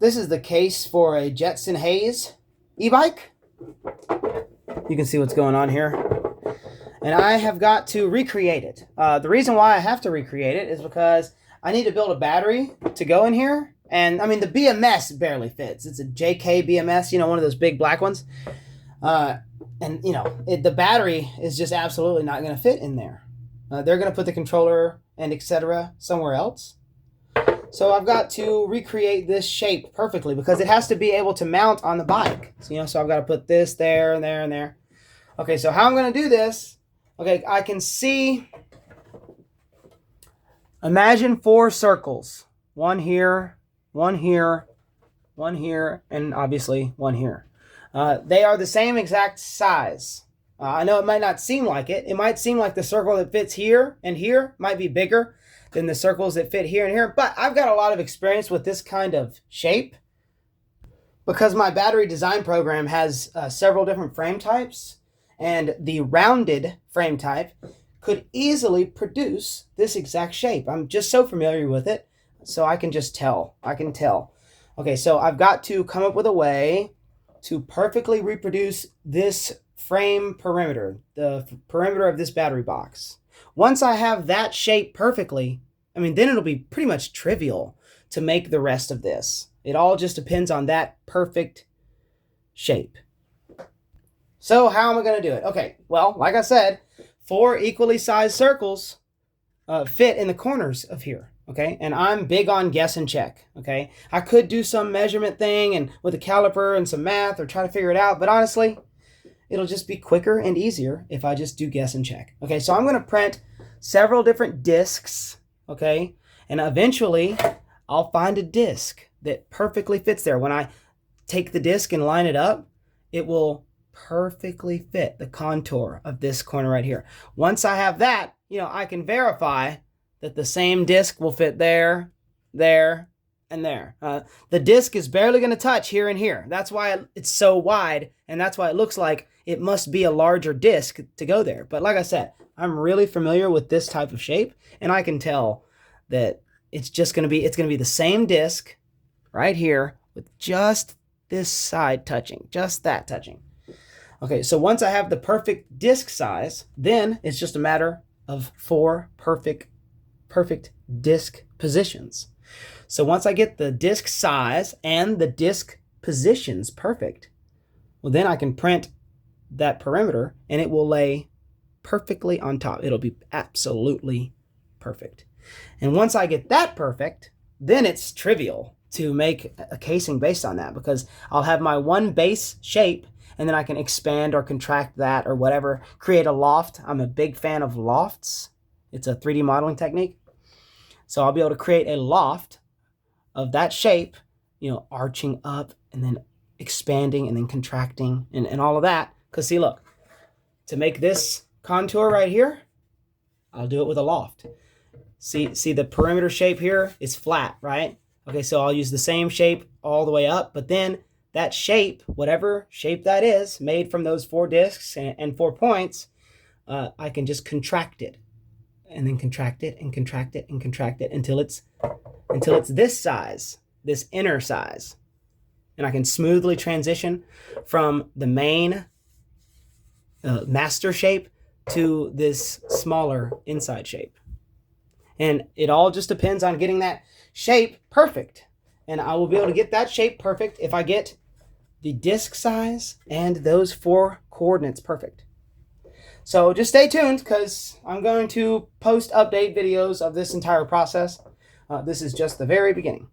This is the case for a Jetson Hayes e-bike. You can see what's going on here. And I have got to recreate it. The reason why I have to recreate it is because I need to build a battery to go in here. And I mean, the BMS barely fits. It's a JK BMS, you know, one of those big black ones. And you know, the battery is just absolutely not going to fit in there. They're going to put the controller and etc. somewhere else. So I've got to recreate this shape perfectly because it has to be able to mount on the bike. So, you know, so I've got to put this there and there and there. Okay, so how I'm going to do this, okay, I can see, imagine 4 circles. One here, one here, one here, and obviously one here. They are the same exact size. I know it might not seem like it. It might seem like the circle that fits here and here might be bigger than the circles that fit here and here. But I've got a lot of experience with this kind of shape because my battery design program has several different frame types. And the rounded frame type could easily produce this exact shape. I'm just so familiar with it, so I can just tell. I can tell. Okay, so I've got to come up with a way to perfectly reproduce this frame perimeter, the perimeter of this battery box. Once I have that shape perfectly, I mean, then it'll be pretty much trivial to make the rest of this. It all just depends on that perfect shape. So how am I going to do it? Okay, well, like I said, 4 equally sized circles fit in the corners of here. Okay, and I'm big on guess and check. Okay, I could do some measurement thing and with a caliper and some math or try to figure it out, but honestly, it'll just be quicker and easier if I just do guess and check. Okay, so I'm going to print several different discs. Okay, and eventually I'll find a disc that perfectly fits there. When I take the disc and line it up, it will perfectly fit the contour of this corner right here. Once I have that, you know, I can verify that the same disc will fit there, there, and there. The disc is barely going to touch here and here. That's why it's so wide, and that's why it looks like it must be a larger disc to go there. But like I said, I'm really familiar with this type of shape, and I can tell that it's going to be the same disc right here with just this side touching, just that touching. Okay, so once I have the perfect disc size, then it's just a matter of 4 perfect disc positions. So once I get the disc size and the disc positions perfect, well, then I can print that perimeter and it will lay perfectly on top. It'll be absolutely perfect. And once I get that perfect, then it's trivial to make a casing based on that because I'll have my one base shape and then I can expand or contract that or whatever, create a loft. I'm a big fan of lofts. It's a 3D modeling technique. So I'll be able to create a loft of that shape, you know, arching up and then expanding and then contracting and all of that. Because see, look, to make this contour right here, I'll do it with a loft. See the perimeter shape here is flat, right? Okay, so I'll use the same shape all the way up, but then that shape, whatever shape that is, made from those 4 discs and 4 points, I can just contract it and then contract it and contract it and contract it until it's this size, this inner size. And I can smoothly transition from the main master shape to this smaller inside shape. And it all just depends on getting that shape perfect. And I will be able to get that shape perfect if I get the disc size and those 4 coordinates perfect. So just stay tuned because I'm going to post update videos of this entire process. This is just the very beginning.